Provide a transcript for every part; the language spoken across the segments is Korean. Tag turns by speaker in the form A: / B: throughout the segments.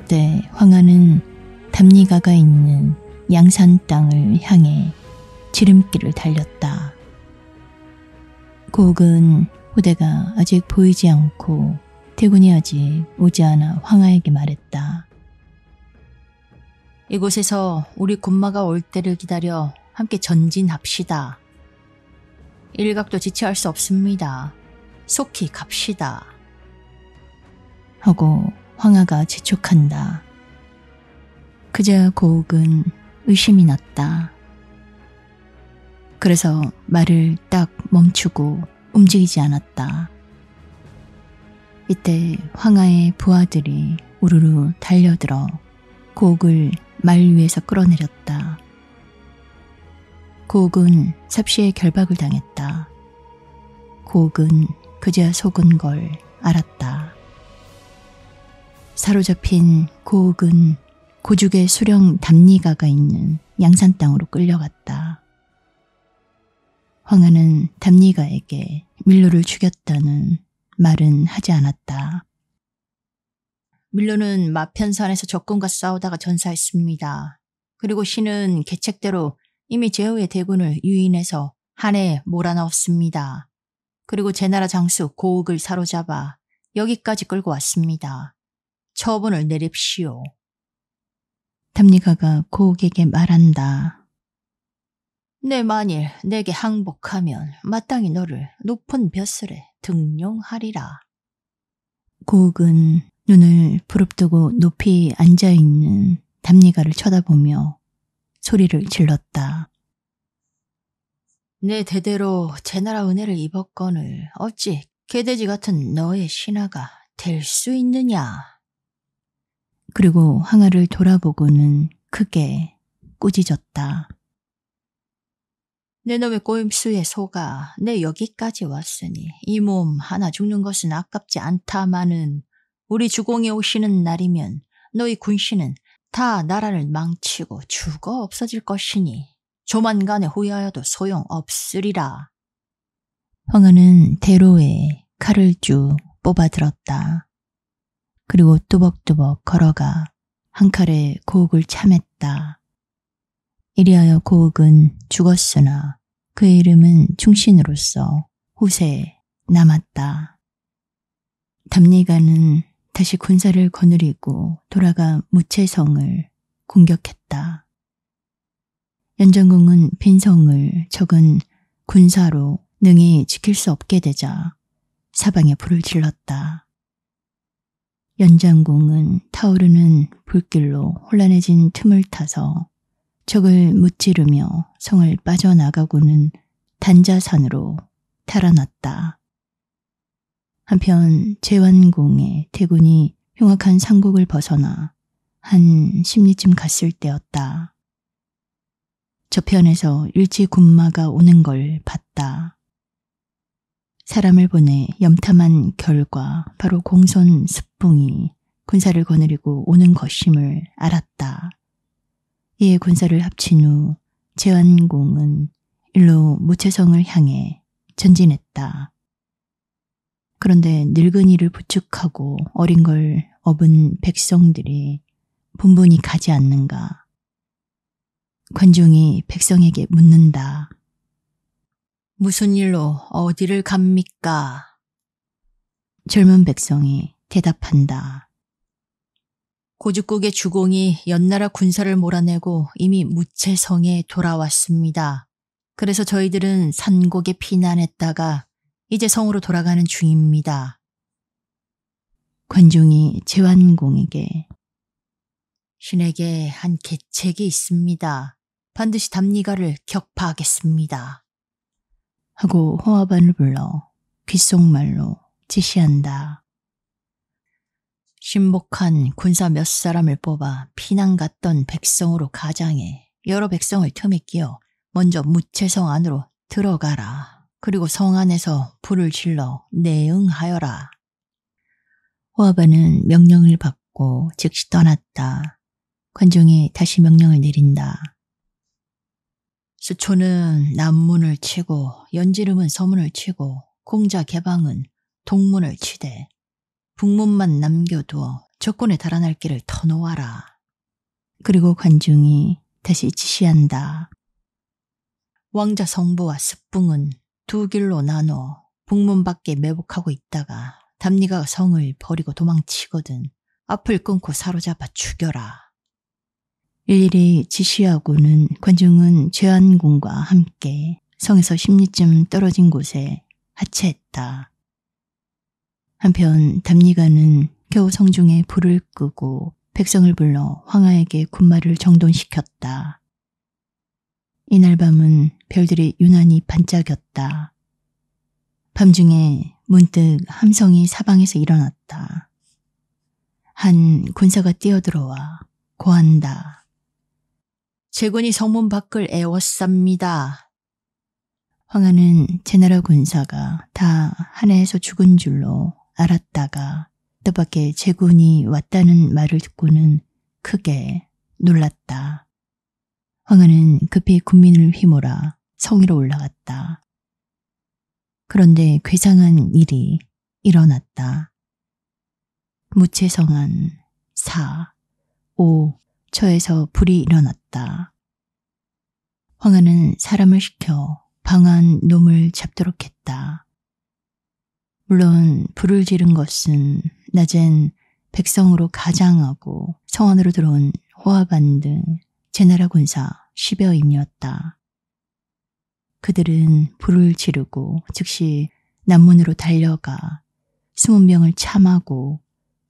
A: 그때 황하는 담리가가 있는 양산 땅을 향해 지름길을 달렸다. 고옥은 후대가 아직 보이지 않고 태군이 아직 오지 않아 황하에게 말했다. 이곳에서 우리 군마가 올 때를 기다려 함께 전진합시다. 일각도 지체할 수 없습니다. 속히 갑시다. 하고 황하가 재촉한다. 그제야 고옥은 의심이 났다. 그래서 말을 딱 멈추고 움직이지 않았다. 이때 황하의 부하들이 우르르 달려들어 고옥을 말 위에서 끌어내렸다. 고옥은 삽시에 결박을 당했다. 고옥은 그제야 속은 걸 알았다. 사로잡힌 고옥은 고죽의 수령 담리가가 있는 양산 땅으로 끌려갔다. 황하는 담리가에게 밀로를 죽였다는 말은 하지 않았다. 밀로는 마편산에서 적군과 싸우다가 전사했습니다. 그리고 신은 계책대로 이미 제후의 대군을 유인해서 한에 몰아넣었습니다. 그리고 제나라 장수 고옥을 사로잡아 여기까지 끌고 왔습니다. 처분을 내립시오. 담리가가 고옥에게 말한다. 내 만일 내게 항복하면 마땅히 너를 높은 벼슬에 등용하리라. 고옥은 눈을 부릅뜨고 높이 앉아있는 담리가를 쳐다보며 소리를 질렀다. 내 대대로 제나라 은혜를 입었거늘 어찌 개돼지 같은 너의 신하가 될 수 있느냐. 그리고 황하를 돌아보고는 크게 꾸짖었다. 내 놈의 꼬임수에 속아 내 여기까지 왔으니 이 몸 하나 죽는 것은 아깝지 않다마는 우리 주공이 오시는 날이면 너희 군신은 다 나라를 망치고 죽어 없어질 것이니 조만간에 후회하여도 소용없으리라. 황하는 대로에 칼을 쭉 뽑아들었다. 그리고 뚜벅뚜벅 걸어가 한 칼에 고옥을 참했다. 이리하여 고옥은 죽었으나 그의 이름은 충신으로서 후세에 남았다. 담리가는 다시 군사를 거느리고 돌아가 무채성을 공격했다. 연장공은 빈성을 적은 군사로 능히 지킬 수 없게 되자 사방에 불을 질렀다. 연장공은 타오르는 불길로 혼란해진 틈을 타서 적을 무찌르며 성을 빠져나가고는 단자산으로 달아났다. 한편 제완공의 대군이 흉악한 상국을 벗어나 한 십리쯤 갔을 때였다. 저편에서 일지 군마가 오는 걸 봤다. 사람을 보내 염탐한 결과 바로 공손 습붕이 군사를 거느리고 오는 것임을 알았다. 이에 군사를 합친 후 제완공은 일로 무채성을 향해 전진했다. 그런데 늙은이를 부축하고 어린 걸 업은 백성들이 분분히 가지 않는가. 관중이 백성에게 묻는다. 무슨 일로 어디를 갑니까? 젊은 백성이 대답한다. 고죽국의 주공이 연나라 군사를 몰아내고 이미 무채성에 돌아왔습니다. 그래서 저희들은 산곡에 피난했다가 이제 성으로 돌아가는 중입니다. 관중이 제완공에게 신에게 한 계책이 있습니다. 반드시 담리가를 격파하겠습니다. 하고 호화반을 불러 귓속말로 지시한다. 신복한 군사 몇 사람을 뽑아 피난 갔던 백성으로 가장해 여러 백성을 틈에 끼워 먼저 무채성 안으로 들어가라. 그리고 성 안에서 불을 질러 내응하여라. 호화반은 명령을 받고 즉시 떠났다. 관중이 다시 명령을 내린다. 수초는 남문을 치고 연지름은 서문을 치고 공자 개방은 동문을 치되 북문만 남겨두어 적군에 달아날 길을 터놓아라. 그리고 관중이 다시 지시한다. 왕자 성부와 스풍은 두 길로 나눠 북문 밖에 매복하고 있다가 답니가가 성을 버리고 도망치거든 앞을 끊고 사로잡아 죽여라. 일일이 지시하고는 관중은 죄안궁과 함께 성에서 10리쯤 떨어진 곳에 하체했다. 한편 답니가는 겨우 성중에 불을 끄고 백성을 불러 황하에게 군마를 정돈시켰다. 이날 밤은 별들이 유난히 반짝였다. 밤중에 문득 함성이 사방에서 일어났다. 한 군사가 뛰어들어와 고한다. 제군이 성문 밖을 애워쌉니다. 황하는 제나라 군사가 다 한해에서 죽은 줄로 알았다가 뜻밖의 제군이 왔다는 말을 듣고는 크게 놀랐다. 황하는 급히 군민을 휘몰아 성 위로 올라갔다. 그런데 괴상한 일이 일어났다. 무채성한 4, 5 처에서 불이 일어났다. 황하는 사람을 시켜 방한 놈을 잡도록 했다. 물론 불을 지른 것은 낮엔 백성으로 가장하고 성 안으로 들어온 호화반 등 제나라 군사 10여인이었다. 그들은 불을 지르고 즉시 남문으로 달려가 수문병을 참하고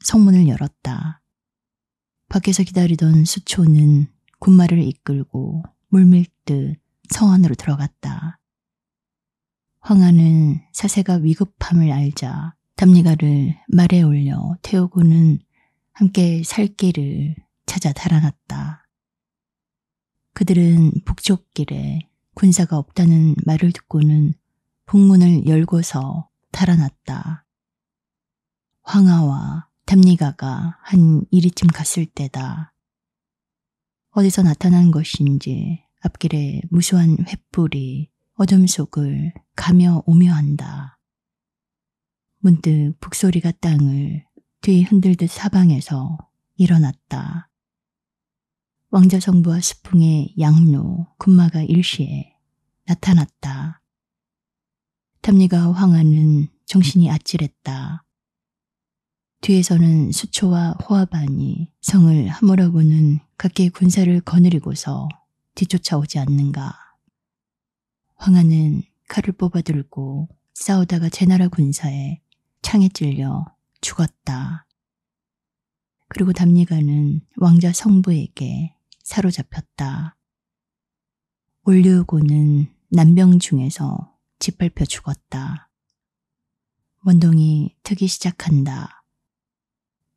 A: 성문을 열었다. 밖에서 기다리던 수초는 군마를 이끌고 물밀듯 성 안으로 들어갔다. 황하는 사세가 위급함을 알자 답니가를 말에 올려 태우고는 함께 살 길을 찾아 달아났다. 그들은 북쪽길에 군사가 없다는 말을 듣고는 북문을 열고서 달아났다. 황하와 답니가가 한 2리쯤 갔을 때다. 어디서 나타난 것인지 앞길에 무수한 횃불이 어둠 속을 가며 오며 한다. 문득 북소리가 땅을 뒤 흔들듯 사방에서 일어났다. 왕자 성부와 스풍의 양로 군마가 일시에 나타났다. 답니가와 황하는 정신이 아찔했다. 뒤에서는 수초와 호화반이 성을 함몰하고는 각기 군사를 거느리고서 뒤쫓아오지 않는가. 황하는 칼을 뽑아들고 싸우다가 제나라 군사에 창에 찔려 죽었다. 그리고 답니가는 왕자 성부에게 사로잡혔다. 올류고는 난병 중에서 짓밟혀 죽었다. 원동이 트기 시작한다.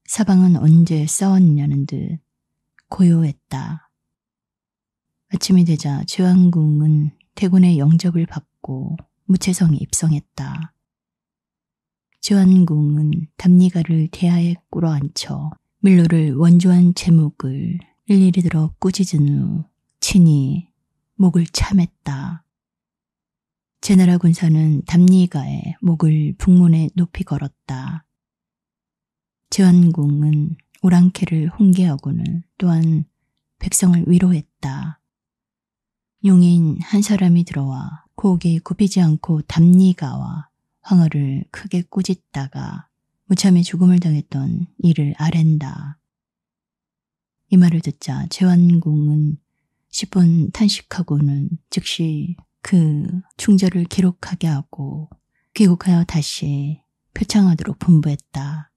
A: 사방은 언제 싸웠느냐는 듯 고요했다. 아침이 되자 제왕궁은 대군의 영접을 받고 무채성에 입성했다. 제왕궁은 답니가를 대하에 꿇어앉혀 밀로를 원조한 제목을 일일이 들어 꾸짖은 후 친히 목을 참했다. 제나라 군사는 답니가의 목을 북문에 높이 걸었다. 제왕궁은 오랑캐를 훈계하고는 또한 백성을 위로했다. 용인 한 사람이 들어와 고개 굽히지 않고 답니가와 황하를 크게 꾸짖다가 무참히 죽음을 당했던 이를 아랜다. 이 말을 듣자 제왕궁은 10분 탄식하고는 즉시 그 충절을 기록하게 하고 귀국하여 다시 표창하도록 분부했다.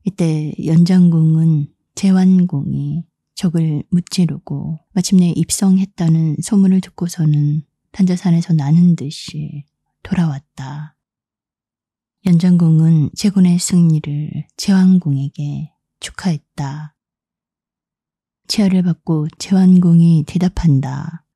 A: 이때 연장궁은 제왕궁이 적을 무찌르고 마침내 입성했다는 소문을 듣고서는 단자산에서 나는 듯이 돌아왔다. 연장궁은 제군의 승리를 제왕궁에게 축하했다. 치하를 받고 제왕궁이 대답한다.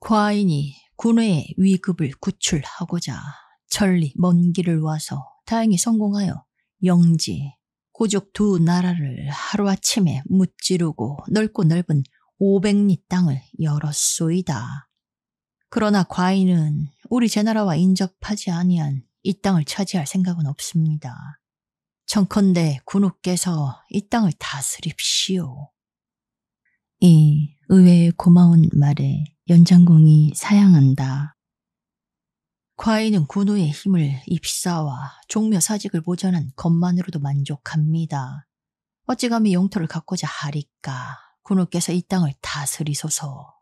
A: 과인이 군의 위급을 구출하고자 천리 먼 길을 와서 다행히 성공하여 영지, 고족 두 나라를 하루아침에 무찌르고 넓고 넓은 500리 땅을 열었소이다. 그러나 과인은 우리 제나라와 인접하지 아니한 이 땅을 차지할 생각은 없습니다. 청컨대 군우께서 이 땅을 다스립시오. 이 의외의 고마운 말에 연장공이 사양한다. 과인은 군우의 힘을 입사와 종묘 사직을 보전한 것만으로도 만족합니다. 어찌 감히 영토를 갖고자 하리까. 군우께서 이 땅을 다스리소서.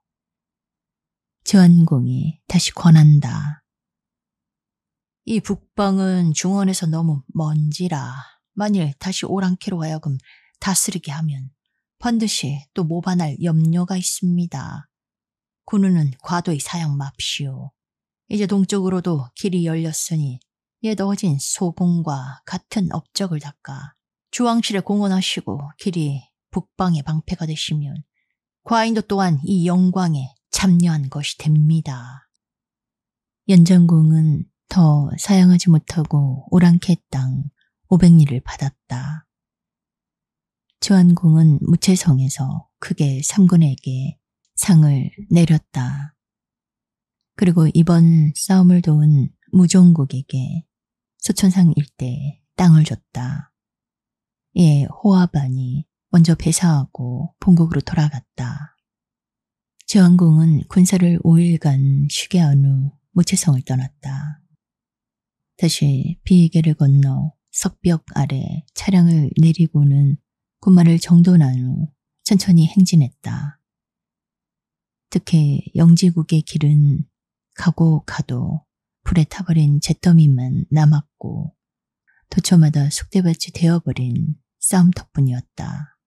A: 제완공이 다시 권한다. 이 북방은 중원에서 너무 먼지라 만일 다시 오랑캐로 하여금 다스리게 하면 반드시 또 모반할 염려가 있습니다. 군우는 과도히 사양 맙시오. 이제 동쪽으로도 길이 열렸으니 옛 어진 소공과 같은 업적을 닦아 주왕실에 공헌하시고 길이 북방의 방패가 되시면 과인도 또한 이 영광에 참여한 것이 됩니다. 연장공은 더 사양하지 못하고 오랑캐 땅 500리를 받았다. 제완공은 무채성에서 크게 삼군에게 상을 내렸다. 그리고 이번 싸움을 도운 무종국에게 소천상 일대에 땅을 줬다. 이에 호화반이 먼저 배사하고 본국으로 돌아갔다. 제완공은 군사를 5일간 쉬게 한 후 무채성을 떠났다. 다시 비계를 건너 석벽 아래 차량을 내리고는 군마를 정돈한 후 천천히 행진했다. 특히 영지국의 길은 가고 가도 불에 타버린 잿더미만 남았고 도처마다 쑥대밭이 되어버린 싸움터뿐이었다.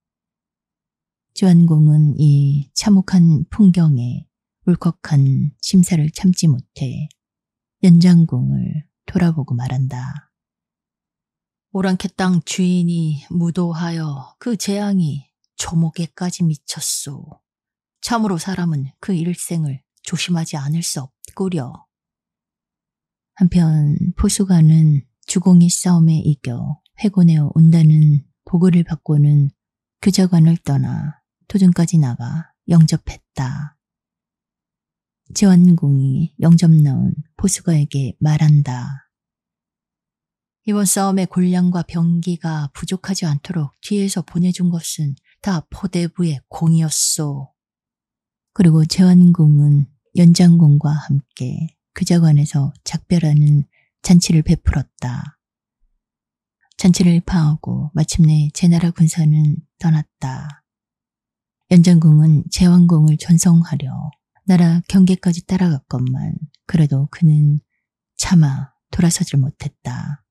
A: 제완공은 이 참혹한 풍경에 울컥한 심사를 참지 못해 연장공을 돌아보고 말한다. 오랑캐 땅 주인이 무도하여 그 재앙이 조목에까지 미쳤소. 참으로 사람은 그 일생을 조심하지 않을 수 없구려. 한편 포수가는 주공의 싸움에 이겨 회군에 온다는 보고를 받고는 규자관을 떠나 토중까지 나가 영접했다. 제완공이 영접 나온 포수가에게 말한다. 이번 싸움에 군량과 병기가 부족하지 않도록 뒤에서 보내준 것은 다 포대부의 공이었소. 그리고 제완공은 연장공과 함께 규자관에서 작별하는 잔치를 베풀었다. 잔치를 파하고 마침내 제나라 군사는 떠났다. 연장공은 제완공을 전송하려 나라 경계까지 따라갔건만 그래도 그는 차마 돌아서질 못했다.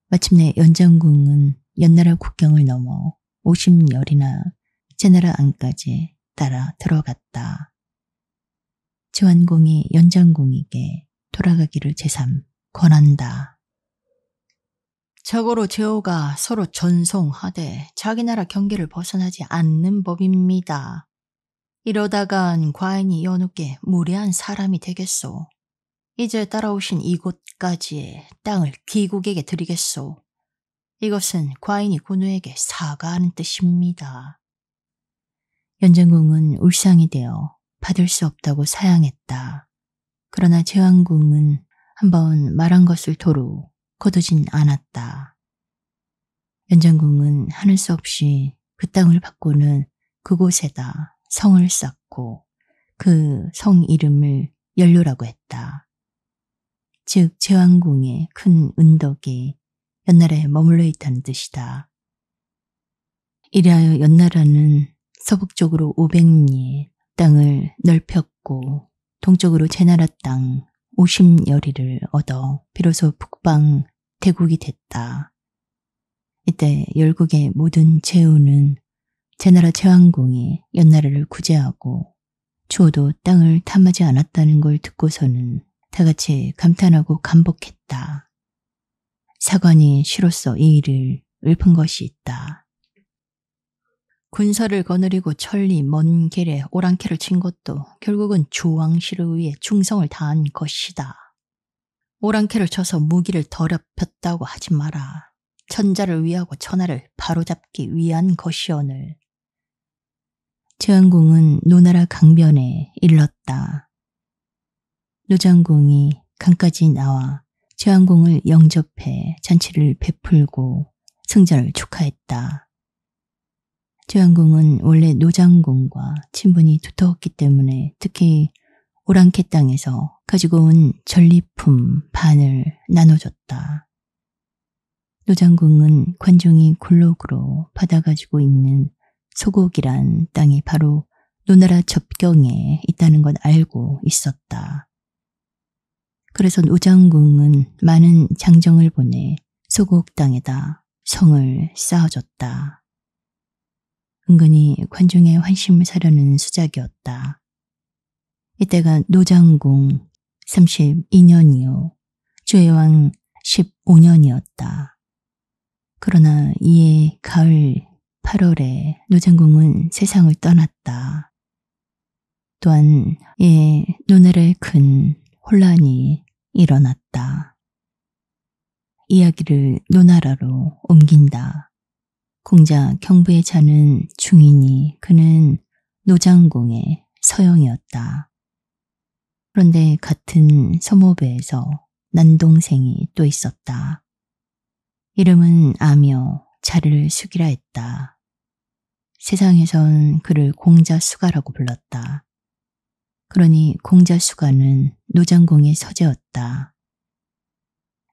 A: 마침내 연장공은 연나라 국경을 넘어 50열이나 제나라 안까지 따라 들어갔다. 제완공이 연장공에게 돌아가기를 제삼 권한다. 자고로 제호가 서로 전송하되 자기 나라 경계를 벗어나지 않는 법입니다. 이러다간 과인이 연우께 무례한 사람이 되겠소. 이제 따라오신 이곳까지의 땅을 귀국에게 드리겠소. 이것은 과인이 군우에게 사과하는 뜻입니다. 연장공은 울상이 되어 받을 수 없다고 사양했다. 그러나 제완공은 한번 말한 것을 도로 거두진 않았다. 연장공은 하는 수 없이 그 땅을 받고는 그곳에다 성을 쌓고 그 성 이름을 연료라고 했다. 즉 제완공의 큰 은덕이 연나라에 머물러 있다는 뜻이다. 이리하여 연나라는 서북쪽으로 500리 땅을 넓혔고 동쪽으로 제나라 땅 50여리를 얻어 비로소 북방 대국이 됐다. 이때 열국의 모든 제후는 제나라 제완공이 연나라를 구제하고 추호도 땅을 탐하지 않았다는 걸 듣고서는 다같이 감탄하고 감복했다. 사관이 시로써 이 일을 읊은 것이 있다. 군사를 거느리고 천리 먼 길에 오랑캐를 친 것도 결국은 주왕실을 위해 충성을 다한 것이다. 오랑캐를 쳐서 무기를 더럽혔다고 하지 마라. 천자를 위하고 천하를 바로잡기 위한 것이오늘. 제완공은 노나라 강변에 일렀다. 노장공이 강까지 나와 제왕공을 영접해 잔치를 베풀고 승전을 축하했다. 제왕공은 원래 노장공과 친분이 두터웠기 때문에 특히 오랑캐 땅에서 가지고 온 전리품 반을 나눠줬다. 노장공은 관종이 굴록으로 받아가지고 있는 소곡이란 땅이 바로 노나라 접경에 있다는 건 알고 있었다. 그래서 노장공은 많은 장정을 보내 소곡 땅에다 성을 쌓아줬다. 은근히 관중의 환심을 사려는 수작이었다. 이때가 노장공 32년이요. 주해왕 15년이었다. 그러나 이해 가을 8월에 노장공은 세상을 떠났다. 또한 이에 노나라에 큰 혼란이 일어났다. 이야기를 노나라로 옮긴다. 공자 경부에 자는 중이니 그는 노장공의 서형이었다. 그런데 같은 서모배에서 난동생이 또 있었다. 이름은 아며 자리를 숙이라 했다. 세상에선 그를 공자수가라고 불렀다. 그러니 공자수가는 노장공의 서재였다.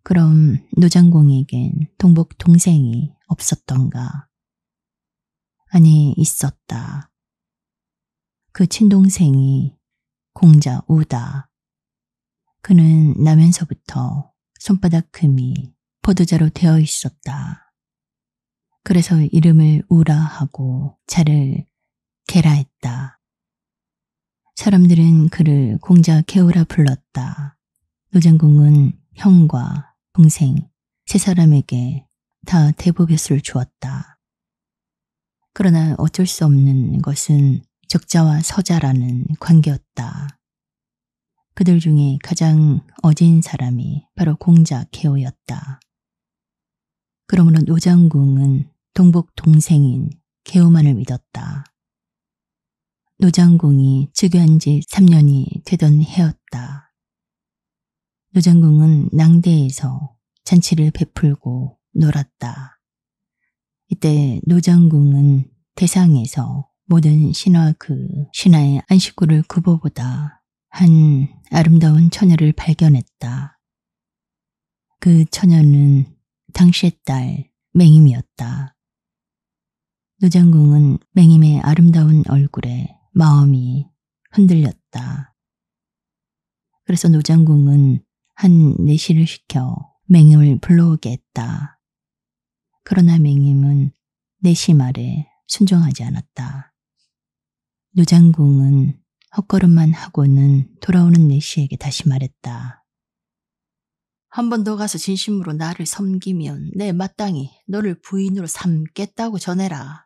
A: 그럼 노장공에겐 동복 동생이 없었던가? 아니, 있었다. 그 친동생이 공자우다. 그는 나면서부터 손바닥 금이 포도자로 되어 있었다. 그래서 이름을 우라 하고 자를 개라 했다. 사람들은 그를 공자 개우라 불렀다. 노장공은 형과 동생 세 사람에게 다 대보벼슬을 주었다. 그러나 어쩔 수 없는 것은 적자와 서자라는 관계였다. 그들 중에 가장 어진 사람이 바로 공자 개우였다. 그러므로 노장공은 동복 동생인 개우만을 믿었다. 노장공이 즉위한 지 3년이 되던 해였다. 노장공은 낭대에서 잔치를 베풀고 놀았다. 이때 노장공은 대상에서 모든 신하 그 신하의 안식구를 굽어보다 한 아름다운 처녀를 발견했다. 그 처녀는 당시의 딸 맹임이었다. 노장공은 맹임의 아름다운 얼굴에 마음이 흔들렸다. 그래서 노장공은 한 내시를 시켜 맹임을 불러오게 했다. 그러나 맹임은 내시 말에 순종하지 않았다. 노장공은 헛걸음만 하고는 돌아오는 내시에게 다시 말했다. 한 번 더 가서 진심으로 나를 섬기면 내 마땅히 너를 부인으로 삼겠다고 전해라.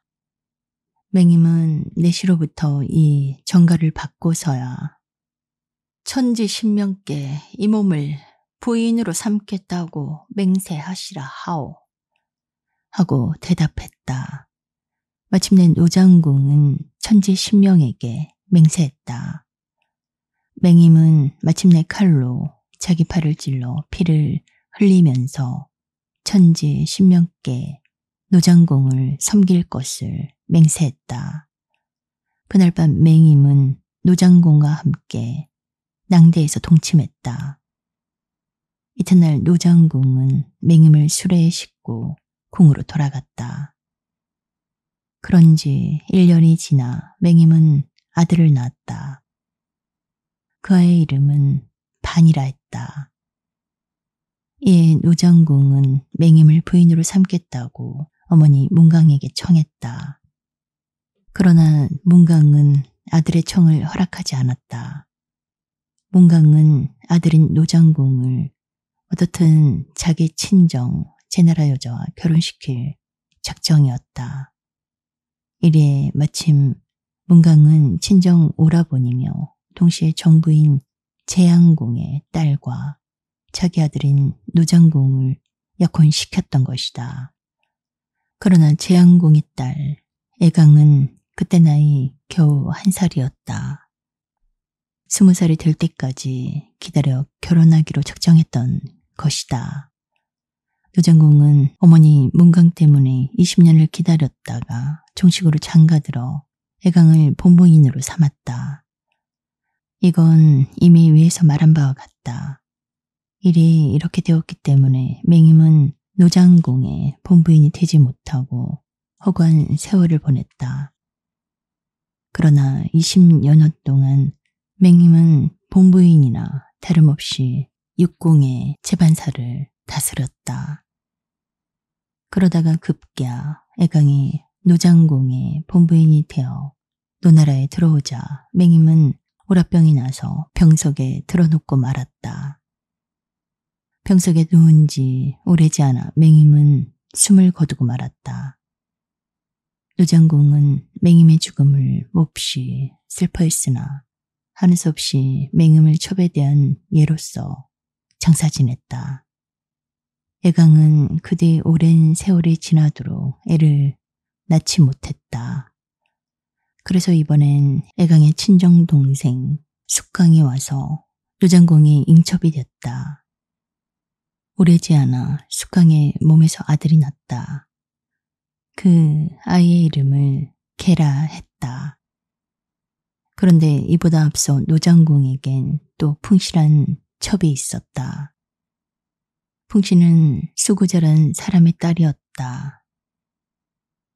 A: 맹임은 내시로부터 이 전가를 받고서야 천지 신명께 이 몸을 부인으로 삼겠다고 맹세하시라 하오. 하고 대답했다. 마침내 노장공은 천지 신명에게 맹세했다. 맹임은 마침내 칼로 자기 팔을 찔러 피를 흘리면서 천지 신명께 노장공을 섬길 것을 맹세했다. 그날 밤 맹임은 노장공과 함께 낭대에서 동침했다. 이튿날 노장공은 맹임을 수레에 싣고 궁으로 돌아갔다. 그런지 1년이 지나 맹임은 아들을 낳았다. 그 아이의 이름은 반이라 했다. 이에 노장공은 맹임을 부인으로 삼겠다고 어머니 문강에게 청했다. 그러나 문강은 아들의 청을 허락하지 않았다. 문강은 아들인 노장공을 어떻든 자기 친정 제나라 여자와 결혼시킬 작정이었다. 이리에 마침 문강은 친정 오라버니며 동시에 정부인 제양공의 딸과 자기 아들인 노장공을 약혼시켰던 것이다. 그러나 제양공의 딸 애강은 그때 나이 겨우 1살이었다. 20살이 될 때까지 기다려 결혼하기로 작정했던 것이다. 노장공은 어머니 문강 때문에 20년을 기다렸다가 종식으로 장가들어 애강을 본보인으로 삼았다. 이건 이미 위에서 말한 바와 같다. 일이 이렇게 되었기 때문에 맹임은 노장공의 본부인이 되지 못하고 허구한 세월을 보냈다. 그러나 20여 년 동안 맹임은 본부인이나 다름없이 육공의 재반사를 다스렸다. 그러다가 급기야 애강이 노장공의 본부인이 되어 노나라에 들어오자 맹임은 오라병이 나서 병석에 들어눕고 말았다. 병석에 누운 지 오래지 않아 맹임은 숨을 거두고 말았다. 노장공은 맹임의 죽음을 몹시 슬퍼했으나 하는 수 없이 맹임을 첩에대한 예로서 장사 지냈다. 애강은 그 뒤 오랜 세월이 지나도록 애를 낳지 못했다. 그래서 이번엔 애강의 친정동생 숙강이 와서 노장공이 잉첩이 됐다. 오래지 않아 숙강의 몸에서 아들이 났다. 그 아이의 이름을 개라 했다. 그런데 이보다 앞서 노장공에겐 또 풍실한 첩이 있었다. 풍씨는 수구절한 사람의 딸이었다.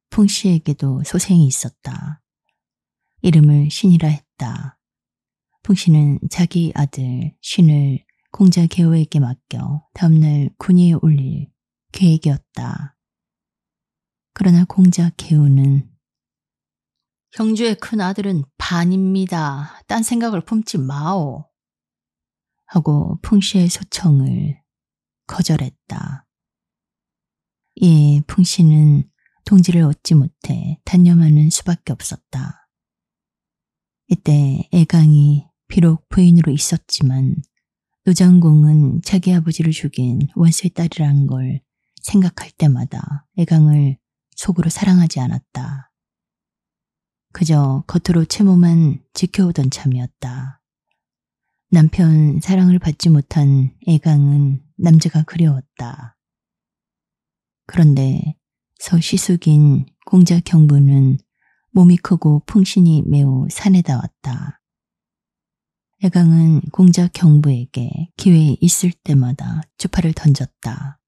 A: 풍씨에게도 소생이 있었다. 이름을 신이라 했다. 풍씨는 자기 아들 신을 공자 개호에게 맡겨 다음날 군위에 올릴 계획이었다. 그러나 공자 개호는 형주의 큰 아들은 반입니다. 딴 생각을 품지 마오. 하고 풍씨의 소청을 거절했다. 이에 풍씨는 동지를 얻지 못해 단념하는 수밖에 없었다. 이때 애강이 비록 부인으로 있었지만 노장공은 자기 아버지를 죽인 원수의 딸이라는 걸 생각할 때마다 애강을 속으로 사랑하지 않았다. 그저 겉으로 채모만 지켜오던 참이었다. 남편 사랑을 받지 못한 애강은 남자가 그리웠다. 그런데 서시숙인 공자 경부는 몸이 크고 풍신이 매우 산에다 왔다. 애강은 공자 경부에게 기회 있을 때마다 주파를 던졌다.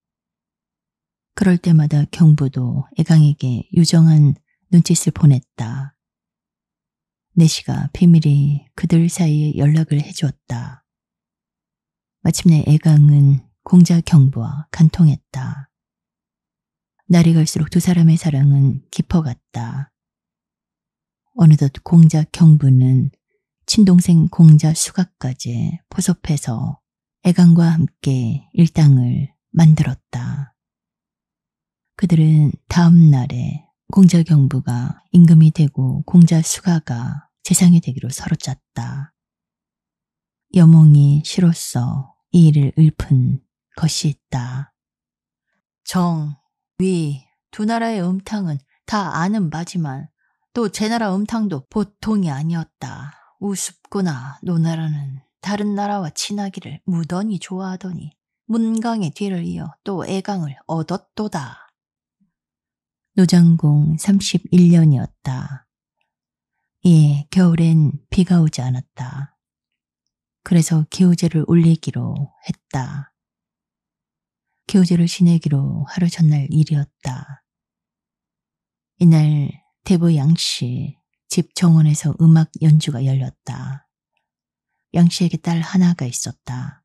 A: 그럴 때마다 경부도 애강에게 유정한 눈짓을 보냈다. 내시가 비밀히 그들 사이에 연락을 해주었다. 마침내 애강은 공자 경부와 간통했다. 날이 갈수록 두 사람의 사랑은 깊어갔다. 어느덧 공자 경부는 친동생 공자 수가까지 포섭해서 애강과 함께 일당을 만들었다. 그들은 다음 날에 공자 경부가 임금이 되고 공자 수가가 재상이 되기로 서로 짰다. 여몽이 시로써 이 일을 읊은 것이 있다. 정, 위, 두 나라의 음탕은 다 아는 바지만 또 제 나라 음탕도 보통이 아니었다. 우습구나. 노나라는 다른 나라와 친하기를 무던히 좋아하더니 문강의 뒤를 이어 또 애강을 얻었도다. 노장공 31년이었다. 이에 겨울엔 비가 오지 않았다. 그래서 기우제를 올리기로 했다. 기우제를 지내기로 하루 전날 일이었다. 이날 대부 양씨 집 정원에서 음악 연주가 열렸다. 양씨에게 딸 하나가 있었다.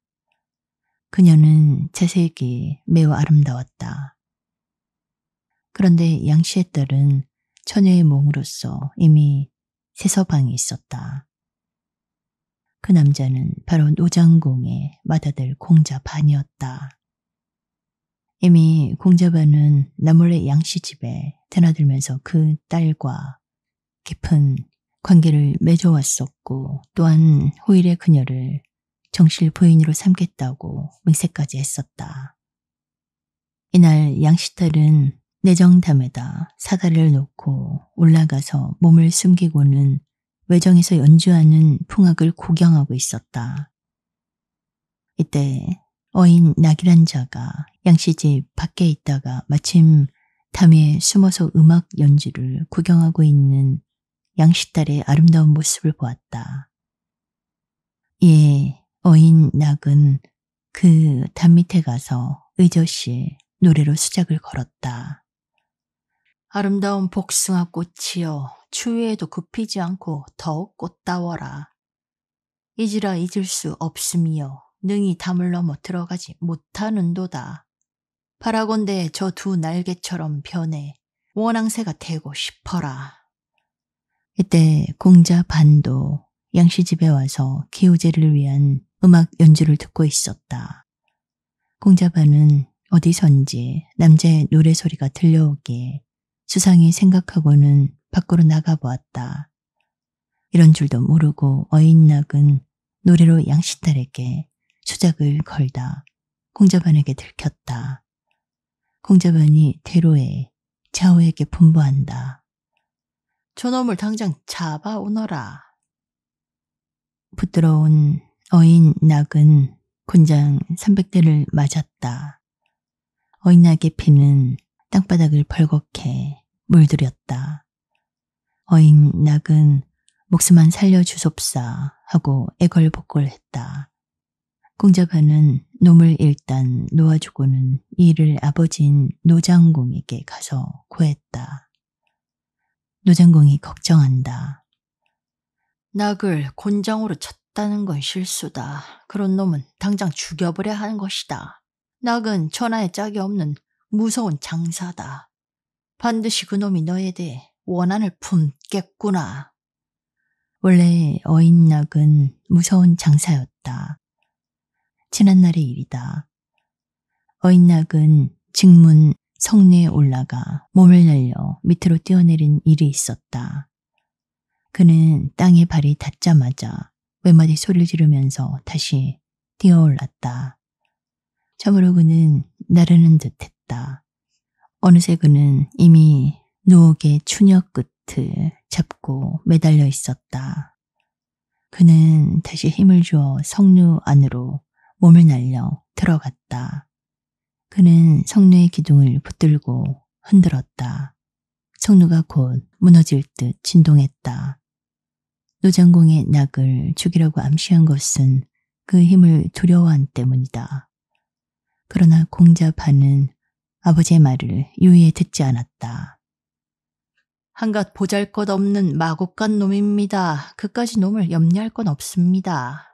A: 그녀는 자색이 매우 아름다웠다. 그런데 양씨의 딸은 처녀의 몸으로서 이미 세서방에 있었다. 그 남자는 바로 노장공의 맏아들 공자반이었다. 이미 공자반은 나몰래 양씨 집에 드나들면서 그 딸과 깊은 관계를 맺어왔었고 또한 후일에 그녀를 정실 부인으로 삼겠다고 맹세까지 했었다. 이날 양씨 딸은 내정담에다 사다리를 놓고 올라가서 몸을 숨기고는 외정에서 연주하는 풍악을 구경하고 있었다. 이때 어인 낙이란 자가 양씨집 밖에 있다가 마침 담에 숨어서 음악 연주를 구경하고 있는 양씨 딸의 아름다운 모습을 보았다. 이에 어인 낙은 그 담 밑에 가서 의젓이 노래로 수작을 걸었다. 아름다운 복숭아 꽃이여 추위에도 굽히지 않고 더욱 꽃다워라. 잊으라 잊을 수 없음이여 능히 담을 넘어 들어가지 못하는도다. 바라건대 저 두 날개처럼 변해 원앙새가 되고 싶어라. 이때 공자 반도 양씨 집에 와서 기우제를 위한 음악 연주를 듣고 있었다. 공자 반은 어디선지 남자의 노래소리가 들려오기에 수상히 생각하고는 밖으로 나가보았다. 이런 줄도 모르고 어인낙은 노래로 양씨딸에게 수작을 걸다 공자반에게 들켰다. 공자반이 대로에 자오에게 분부한다. 저놈을 당장 잡아오너라. 부드러운 어인낙은 곤장 300대를 맞았다. 어인낙의 피는 땅바닥을 벌겋게 물들였다. 어인낙은 목숨만 살려주sob사 하고 애걸복걸했다. 공자반은 놈을 일단 놓아주고는 이를 아버지인 노장공에게 가서 고했다. 노장공이 걱정한다. 낙을 곤장으로 쳤다는 건 실수다. 그런 놈은 당장 죽여버려야 하는 것이다. 낙은 천하에 짝이 없는 무서운 장사다. 반드시 그놈이 너에 대해 원한을 품겠구나. 원래 어인낙은 무서운 장사였다. 지난날의 일이다. 어인낙은 직문 성내에 올라가 몸을 날려 밑으로 뛰어내린 일이 있었다. 그는 땅에 발이 닿자마자 외마디 소리를 지르면서 다시 뛰어올랐다. 참으로 그는 나르는 듯했다. 어느새 그는 이미 누옥의 추녀 끝을 잡고 매달려 있었다. 그는 다시 힘을 주어 성루 안으로 몸을 날려 들어갔다. 그는 성루의 기둥을 붙들고 흔들었다. 성루가 곧 무너질 듯 진동했다. 노장공의 낙을 죽이라고 암시한 것은 그 힘을 두려워한 때문이다. 그러나 공자반은 아버지의 말을 유의에 듣지 않았다. 한갓 보잘것없는 마곡간 놈입니다. 그까지 놈을 염려할 건 없습니다.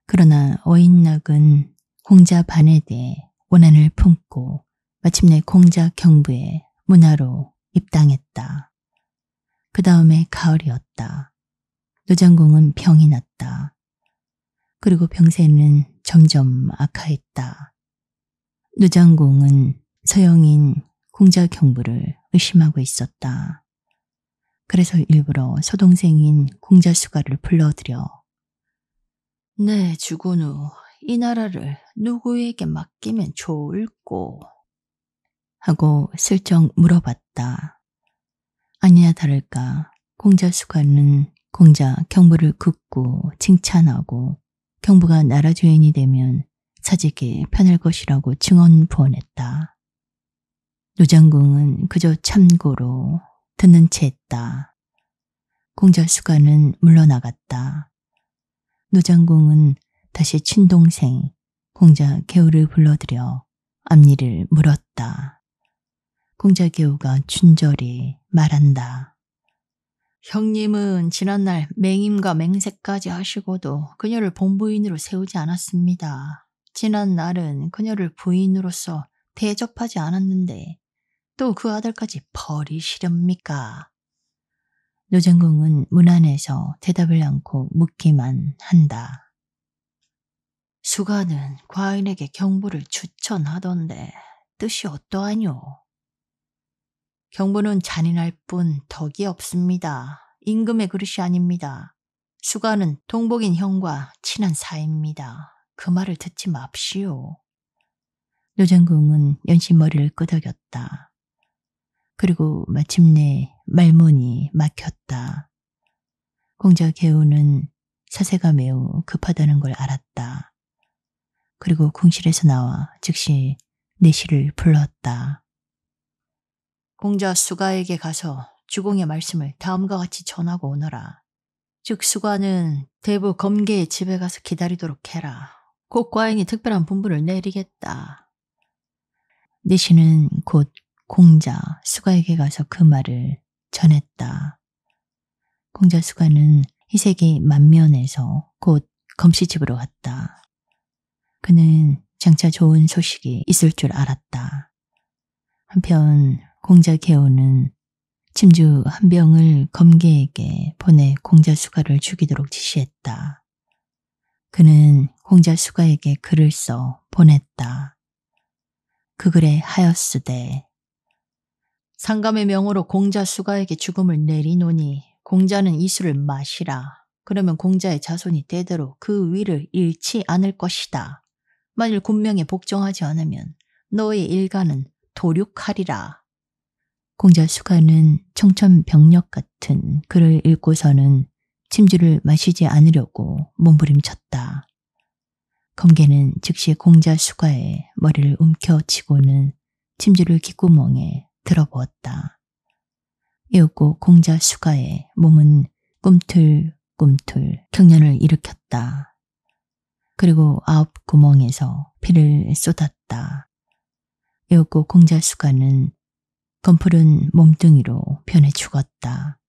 A: 그러나 어인낙은 공자반에 대해 원한을 품고 마침내 공자 경부의 문화로 입당했다. 그 다음에 가을이었다. 노장공은 병이 났다. 그리고 병세는 점점 악화했다. 노장공은 서영인 공자 경부를 의심하고 있었다. 그래서 일부러 서동생인 공자수가를 불러들여 네 죽은 후 이 나라를 누구에게 맡기면 좋을꼬 하고 슬쩍 물어봤다. 아니나 다를까 공자수가는 공자 경부를 긋고 칭찬하고 경부가 나라 주인이 되면 사직에 편할 것이라고 증언부언했다. 노장공은 그저 참고로 듣는 채 했다. 공자수가는 물러나갔다. 노장공은 다시 친동생 공자 개우를 불러들여 앞일을 물었다. 공자 개우가 준절히 말한다. 형님은 지난날 맹임과 맹세까지 하시고도 그녀를 본부인으로 세우지 않았습니다. 지난날은 그녀를 부인으로서 대접하지 않았는데 또 그 아들까지 버리시렵니까? 노장공은 문 안에서 대답을 않고 묻기만 한다. 수가는 과인에게 경부를 추천하던데 뜻이 어떠하뇨? 경부는 잔인할 뿐 덕이 없습니다. 임금의 그릇이 아닙니다. 수가는 동복인 형과 친한 사이입니다. 그 말을 듣지 맙시오. 노장공은 연신 머리를 끄덕였다. 그리고 마침내 말문이 막혔다. 공자 개우는 사세가 매우 급하다는 걸 알았다. 그리고 궁실에서 나와 즉시 내시를 불렀다. 공자 수가에게 가서 주공의 말씀을 다음과 같이 전하고 오너라. 즉 수가는 대부 검계의 집에 가서 기다리도록 해라. 곧 과인이 특별한 분부를 내리겠다. 내시는 곧 공자 수가에게 가서 그 말을 전했다. 공자 수가는 희색이 만면에서 곧 검씨집으로 갔다. 그는 장차 좋은 소식이 있을 줄 알았다. 한편 공자 계호는 침주 한 병을 검계에게 보내 공자 수가를 죽이도록 지시했다. 그는 공자 수가에게 글을 써 보냈다. 그 글에 하였으되 상감의 명으로 공자 수가에게 죽음을 내리노니 공자는 이 술을 마시라. 그러면 공자의 자손이 대대로 그 위를 잃지 않을 것이다. 만일 군명에 복종하지 않으면 너의 일가는 도륙하리라. 공자 수가는 청천벽력 같은 글을 읽고서는 침주를 마시지 않으려고 몸부림쳤다. 검계는 즉시 공자 수가의 머리를 움켜쥐고는 침주를 귓구멍에 들어부었다. 이윽고 공자 수가의 몸은 꿈틀꿈틀 경련을 일으켰다. 그리고 9구멍에서 피를 쏟았다. 이윽고 공자 수가는 검푸른 몸뚱이로 변해 죽었다.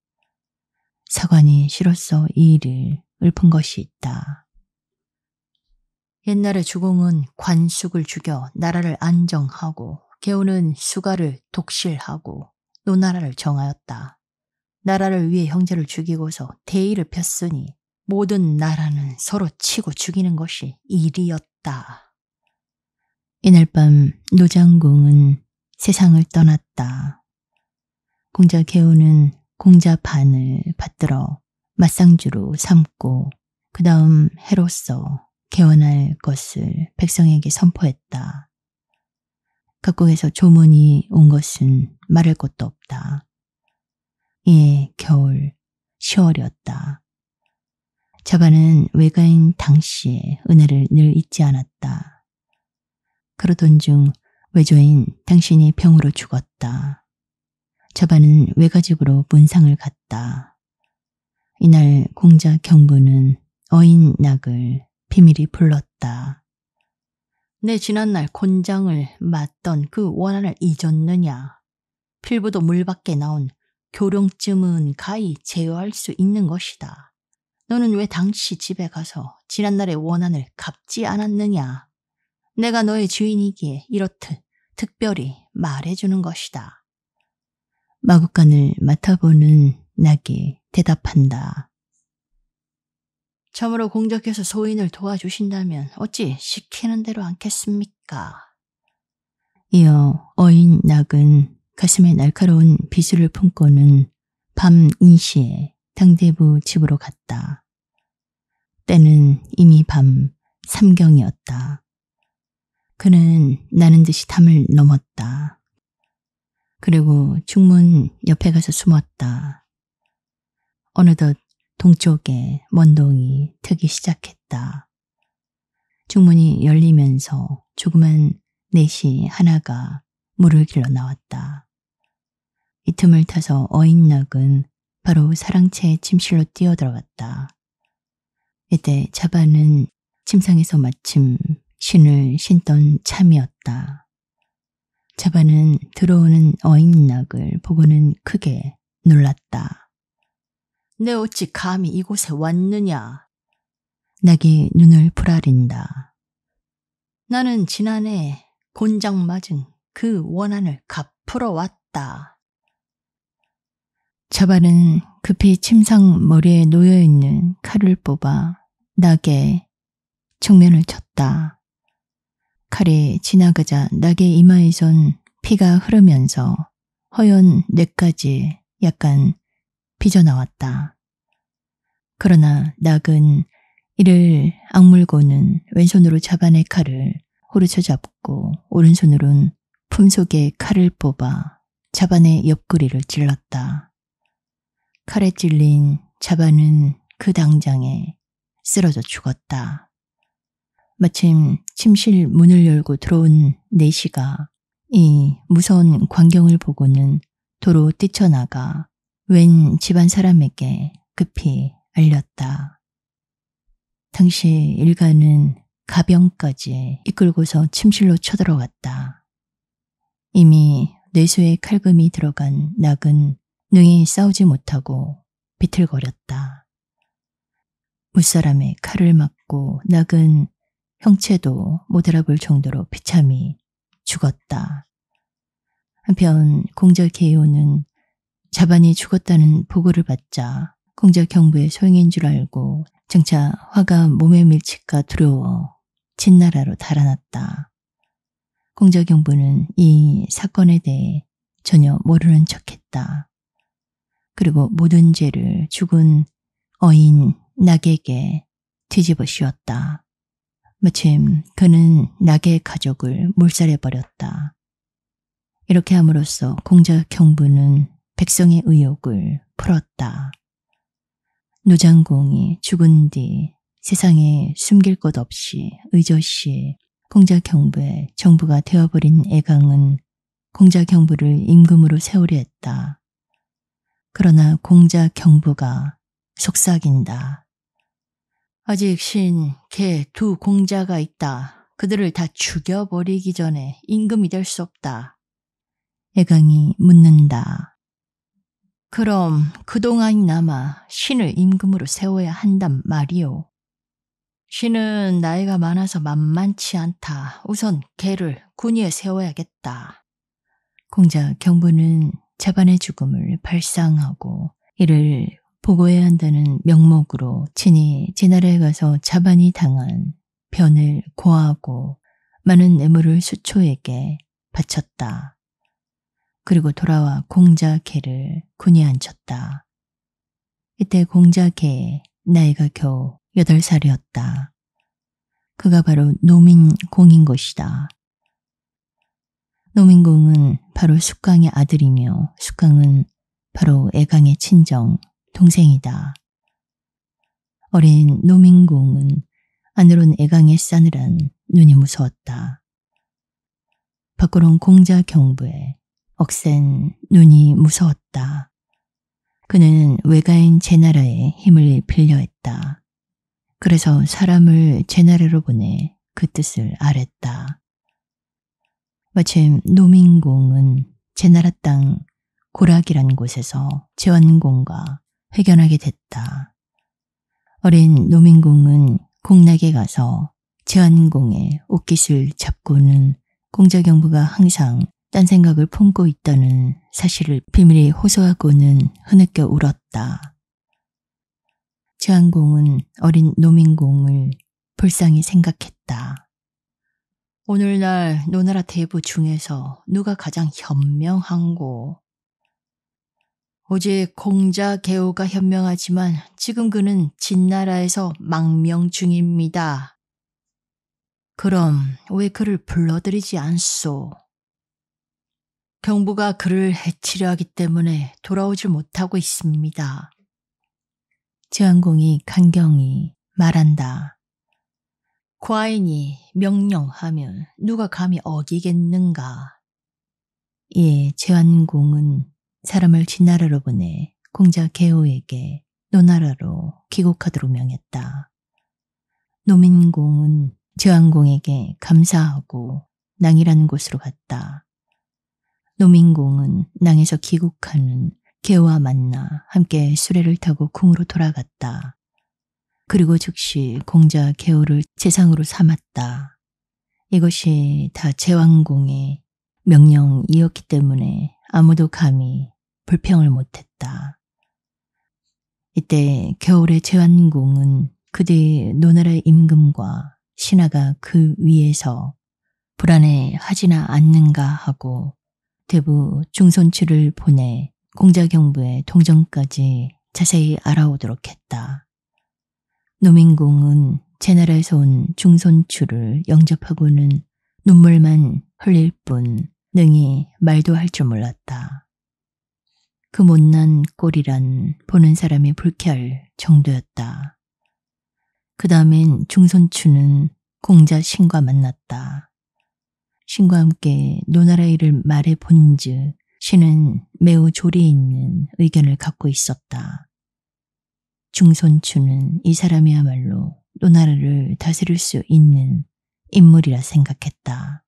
A: 사관이 실로써 이 일을 읊은 것이 있다. 옛날에 주공은 관숙을 죽여 나라를 안정하고 계호는 수가를 독실하고 노나라를 정하였다. 나라를 위해 형제를 죽이고서 대의를 폈으니 모든 나라는 서로 치고 죽이는 것이 일이었다. 이날 밤 노장궁은 세상을 떠났다. 공자 계호는 공자 반을 받들어 맞상주로 삼고 그 다음 해로써 개원할 것을 백성에게 선포했다. 각국에서 조문이 온 것은 말할 것도 없다. 이에 겨울 10월이었다. 자반은 외가인 당씨의 은혜를 늘 잊지 않았다. 그러던 중 외조인 당신이 병으로 죽었다. 자반은 외가집으로 문상을 갔다. 이날 공자 경부는 어인낙을 비밀히 불렀다. 내 지난날 곤장을 맞던 그 원한을 잊었느냐. 필부도 물 밖에 나온 교룡쯤은 가히 제어할 수 있는 것이다. 너는 왜 당시 집에 가서 지난날의 원한을 갚지 않았느냐. 내가 너의 주인이기에 이렇듯 특별히 말해주는 것이다. 마구간을 맡아보는 낙이 대답한다. 참으로 공자께서 소인을 도와주신다면 어찌 시키는 대로 않겠습니까? 이어 어인낙은 가슴에 날카로운 비수를 품고는 밤 인시에 당대부 집으로 갔다. 때는 이미 밤 3경이었다. 그는 나는 듯이 담을 넘었다. 그리고 중문 옆에 가서 숨었다. 어느덧 동쪽에 먼동이 트기 시작했다. 중문이 열리면서 조그만 넷이 하나가 물을 길러 나왔다. 이 틈을 타서 어인낙은 바로 사랑채의 침실로 뛰어들어갔다. 이때 자반은 침상에서 마침 신을 신던 참이었다. 자반은 들어오는 어인낙을 보고는 크게 놀랐다. 내 어찌 감히 이곳에 왔느냐. 낙이 눈을 부라린다. 나는 지난해 곤장 맞은 그 원한을 갚으러 왔다. 자반은 급히 침상 머리에 놓여있는 칼을 뽑아 낙의 정면을 쳤다. 칼이 지나가자 낙의 이마에선 피가 흐르면서 허연 뇌까지 약간 삐져나왔다. 그러나 낙은 이를 악물고는 왼손으로 자반의 칼을 후르쳐 잡고 오른손으론 품속에 칼을 뽑아 자반의 옆구리를 찔렀다. 칼에 찔린 자반은 그 당장에 쓰러져 죽었다. 마침 침실 문을 열고 들어온 내시가 이 무서운 광경을 보고는 도로 뛰쳐나가 웬 집안 사람에게 급히 알렸다. 당시 일가는 가병까지 이끌고서 침실로 쳐들어갔다. 이미 뇌수에 칼금이 들어간 낙은 능히 싸우지 못하고 비틀거렸다. 무사람의 칼을 맞고 낙은 형체도 못 알아볼 정도로 비참히 죽었다. 한편 공자 계호는 자반이 죽었다는 보고를 받자 공자 경부의 소행인 줄 알고 장차 화가 몸에 밀칠까 두려워 진나라로 달아났다. 공자 경부는 이 사건에 대해 전혀 모르는 척했다. 그리고 모든 죄를 죽은 어인 낙에게 뒤집어 씌웠다. 마침 그는 낙의 가족을 몰살해버렸다. 이렇게 함으로써 공자 경부는 백성의 의혹을 풀었다. 노장공이 죽은 뒤 세상에 숨길 것 없이 의젓이 공자 경부의 정부가 되어버린 애강은 공자 경부를 임금으로 세우려 했다. 그러나 공자 경부가 속삭인다. 아직 신, 개 두 공자가 있다. 그들을 다 죽여버리기 전에 임금이 될 수 없다. 애강이 묻는다. 그럼 그동안이나마 신을 임금으로 세워야 한단 말이오. 신은 나이가 많아서 만만치 않다. 우선 개를 군위에 세워야겠다. 공자 경부는 자반의 죽음을 발상하고 이를 보고해야 한다는 명목으로 친히 제나라에 가서 자반이 당한 변을 고하고 많은 뇌물을 수초에게 바쳤다. 그리고 돌아와 공자개를 군위에 앉혔다. 이때 공자개의 나이가 겨우 8살이었다. 그가 바로 노민공인 것이다. 노민공은 바로 숙강의 아들이며 숙강은 바로 애강의 친정 동생이다. 어린 노민공은 안으론 애강의 싸늘한 눈이 무서웠다. 밖으론 공자 경부의 억센 눈이 무서웠다. 그는 외가인 제나라의 힘을 빌려 했다. 그래서 사람을 제나라로 보내 그 뜻을 아랬다. 마침 노민공은 제나라 땅 고락이란 곳에서 제완공과 회견하게 됐다. 어린 노민공은 공락에 가서 제완공의 옷깃을 잡고는 공자 경부가 항상 딴 생각을 품고 있다는 사실을 비밀히 호소하고는 흐느껴 울었다. 제완공은 어린 노민공을 불쌍히 생각했다. 오늘날 노나라 대부 중에서 누가 가장 현명한고? 오직 공자 개호가 현명하지만 지금 그는 진나라에서 망명 중입니다. 그럼 왜 그를 불러들이지 않소? 경부가 그를 해치려 하기 때문에 돌아오지 못하고 있습니다. 제완공이 간경히 말한다. 과인이 명령하면 누가 감히 어기겠는가? 이에 제완공은 사람을 진나라로 보내 공자 개호에게 노나라로 귀국하도록 명했다. 노민공은 제완공에게 감사하고 낭이라는 곳으로 갔다. 노민공은 낭에서 귀국하는 개호와 만나 함께 수레를 타고 궁으로 돌아갔다. 그리고 즉시 공자 개호를 제상으로 삼았다. 이것이 다 제완공의 명령이었기 때문에 아무도 감히 불평을 못했다. 이때 겨울의 제완공은 그뒤 노나라의 임금과 신하가 그 위에서 불안해하지나 않는가 하고 대부 중손치를 보내 공자 경부의 동정까지 자세히 알아오도록 했다. 노민공은 제나라에서 온 중손추를 영접하고는 눈물만 흘릴 뿐 능히 말도 할 줄 몰랐다. 그 못난 꼴이란 보는 사람이 불쾌할 정도였다. 그 다음엔 중손추는 공자 신과 만났다. 신과 함께 노나라 일을 말해 본즉 신은 매우 조리 있는 의견을 갖고 있었다. 중손추는 이 사람이야말로 노나라를 다스릴 수 있는 인물이라 생각했다.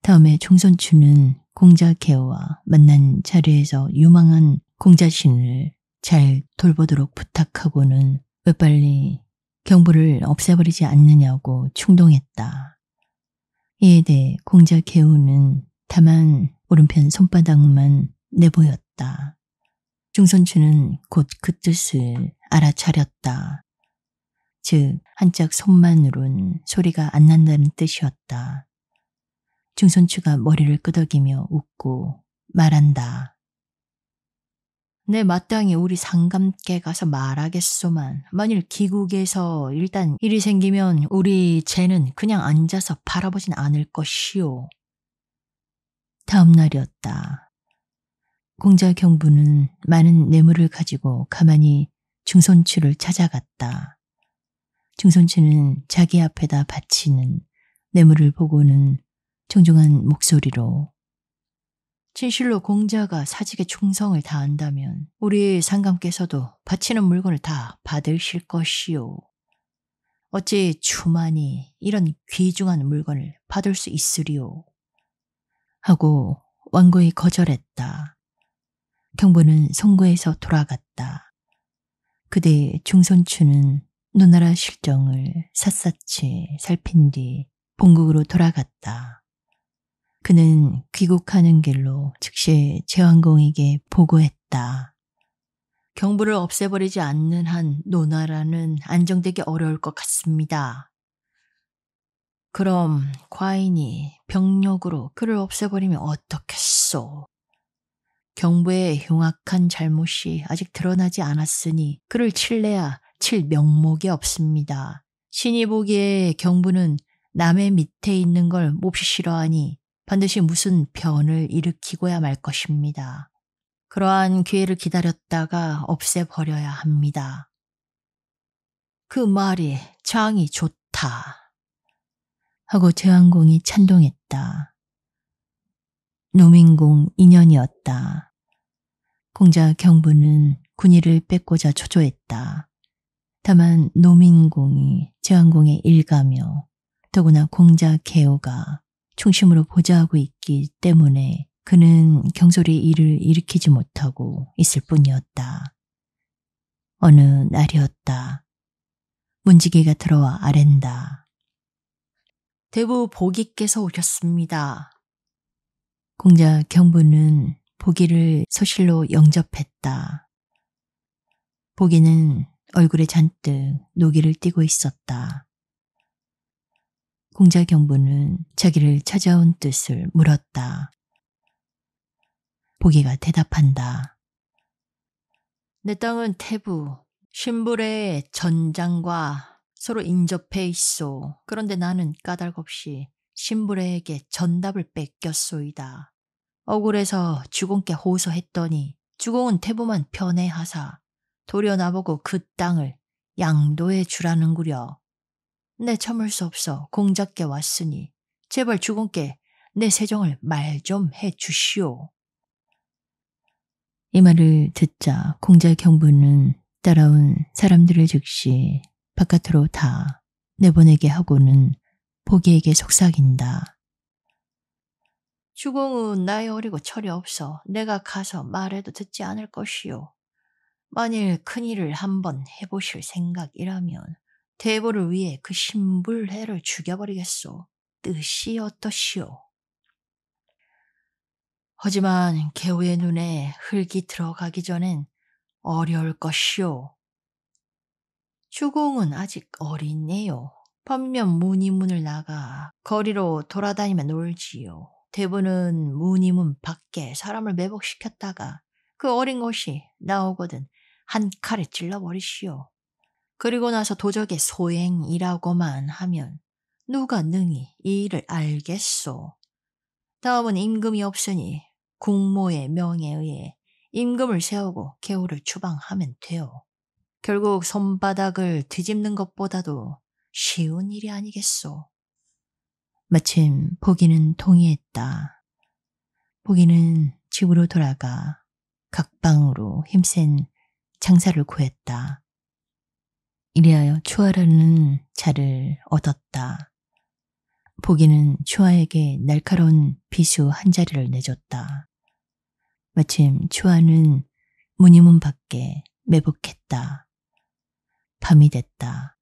A: 다음에 중손추는 공자 개와 만난 자리에서 유망한 공자신을 잘 돌보도록 부탁하고는 왜 빨리 경부를 없애버리지 않느냐고 충동했다. 이에 대해 공자 개우는 다만 오른편 손바닥만 내보였다. 중손추는 곧 그 뜻을 알아차렸다. 즉 한짝 손만으론 소리가 안 난다는 뜻이었다. 중손추가 머리를 끄덕이며 웃고 말한다. 내 마땅히 우리 상감께 가서 말하겠소만 만일 기국에서 일단 일이 생기면 우리 쟤는 그냥 앉아서 바라보진 않을 것이오. 다음 날이었다. 공자 경부는 많은 뇌물을 가지고 가만히 중손추를 찾아갔다. 중손추는 자기 앞에다 바치는 뇌물을 보고는 정중한 목소리로 진실로 공자가 사직에 충성을 다한다면 우리 상감께서도 바치는 물건을 다 받으실 것이오. 어찌 주만이 이런 귀중한 물건을 받을 수 있으리오. 하고 완고히 거절했다. 경부는 송구해서 돌아갔다. 그대 중손추는 노나라 실정을 샅샅이 살핀 뒤 본국으로 돌아갔다. 그는 귀국하는 길로 즉시 제왕공에게 보고했다. 경부를 없애버리지 않는 한 노나라는 안정되기 어려울 것 같습니다. 그럼 과인이 병력으로 그를 없애버리면 어떻겠소? 경부의 흉악한 잘못이 아직 드러나지 않았으니 그를 칠래야 칠 명목이 없습니다. 신이 보기에 경부는 남의 밑에 있는 걸 몹시 싫어하니 반드시 무슨 변을 일으키고야 말 것입니다. 그러한 기회를 기다렸다가 없애버려야 합니다. 그 말이 장이 좋다. 하고 제왕공이 찬동했다. 노민공 인연이었다. 공자 경부는 군의를 뺏고자 초조했다. 다만 노민공이 제왕공에 일가며 더구나 공자 개오가 중심으로 보좌하고 있기 때문에 그는 경솔히 일을 일으키지 못하고 있을 뿐이었다. 어느 날이었다. 문지기가 들어와 아랜다. 대부 보기께서 오셨습니다. 공자 경부는 보기를 소실로 영접했다. 보기는 얼굴에 잔뜩 노기를 띠고 있었다. 공자 경부는 자기를 찾아온 뜻을 물었다. 보기가 대답한다. 내 땅은 태부, 신불의 전장과 서로 인접해 있소. 그런데 나는 까닭없이 신불에게 전답을 뺏겼소이다. 억울해서 주공께 호소했더니 주공은 태부만 편애하사 도리어 나보고 그 땅을 양도해 주라는구려. 내 참을 수 없어 공자께 왔으니 제발 주공께 내 세정을 말 좀 해 주시오. 이 말을 듣자 공자 경부는 따라온 사람들을 즉시 바깥으로 다 내보내게 하고는 보기에게 속삭인다. 주공은 나이 어리고 철이 없어 내가 가서 말해도 듣지 않을 것이오. 만일 큰일을 한번 해보실 생각이라면 대보를 위해 그 신불해를 죽여버리겠소. 뜻이 어떠시오? 하지만 개우의 눈에 흙이 들어가기 전엔 어려울 것이오. 주공은 아직 어린애요. 반면 문이문을 나가 거리로 돌아다니며 놀지요. 대부는 문이문 밖에 사람을 매복시켰다가 그 어린 것이 나오거든 한 칼에 찔러버리시오. 그리고 나서 도적의 소행이라고만 하면 누가 능히 이 일을 알겠소. 다음은 임금이 없으니 국모의 명에 의해 임금을 세우고 개우를 추방하면 돼요. 결국 손바닥을 뒤집는 것보다도 쉬운 일이 아니겠소. 마침 보기는 동의했다. 보기는 집으로 돌아가 각방으로 힘센 장사를 구했다. 이리하여 추아라는 자를 얻었다. 보기는 추아에게 날카로운 비수 한 자리를 내줬다. 마침 추아는 문이문 밖에 매복했다. 밤이 됐다.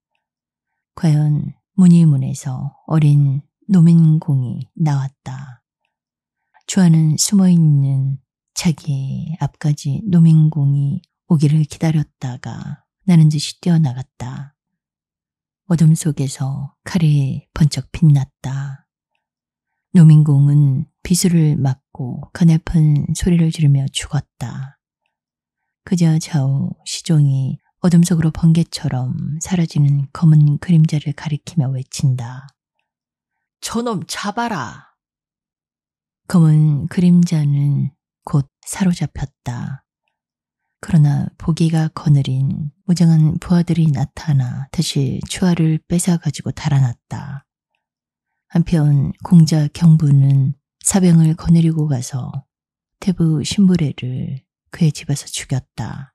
A: 과연 문이문에서 어린 노민공이 나왔다. 추아는 숨어있는 자기 앞까지 노민공이 오기를 기다렸다가 나는 듯이 뛰어나갔다. 어둠 속에서 칼이 번쩍 빛났다. 노민공은 비수를 맞고 가냘픈 소리를 지르며 죽었다. 그저 좌우 시종이 어둠 속으로 번개처럼 사라지는 검은 그림자를 가리키며 외친다. 저놈 잡아라. 검은 그림자는 곧 사로잡혔다. 그러나 보기가 거느린 무장한 부하들이 나타나 다시 추아를 뺏어가지고 달아났다. 한편 공자 경부는 사병을 거느리고 가서 태부 신부래를 그의 집에서 죽였다.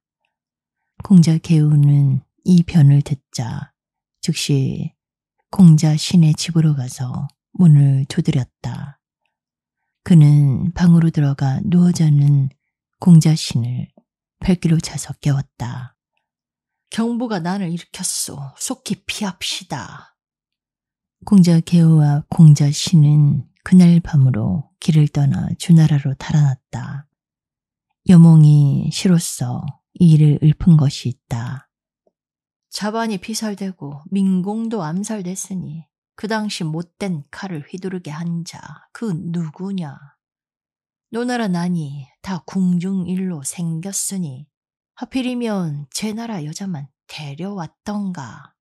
A: 공자 계우는 이 변을 듣자 즉시 공자 신의 집으로 가서 문을 두드렸다. 그는 방으로 들어가 누워 자는 공자 신을 팔기로 차서 깨웠다. 경부가 난을 일으켰소. 속히 피합시다. 공자 계우와 공자 신은 그날 밤으로 길을 떠나 주나라로 달아났다. 여몽이 시로써 이 일을 읊은 것이 있다. 자반이 피살되고 민공도 암살됐으니 그 당시 못된 칼을 휘두르게 한 자 그 누구냐. 노나라 난이 다 궁중일로 생겼으니 하필이면 제 나라 여자만 데려왔던가.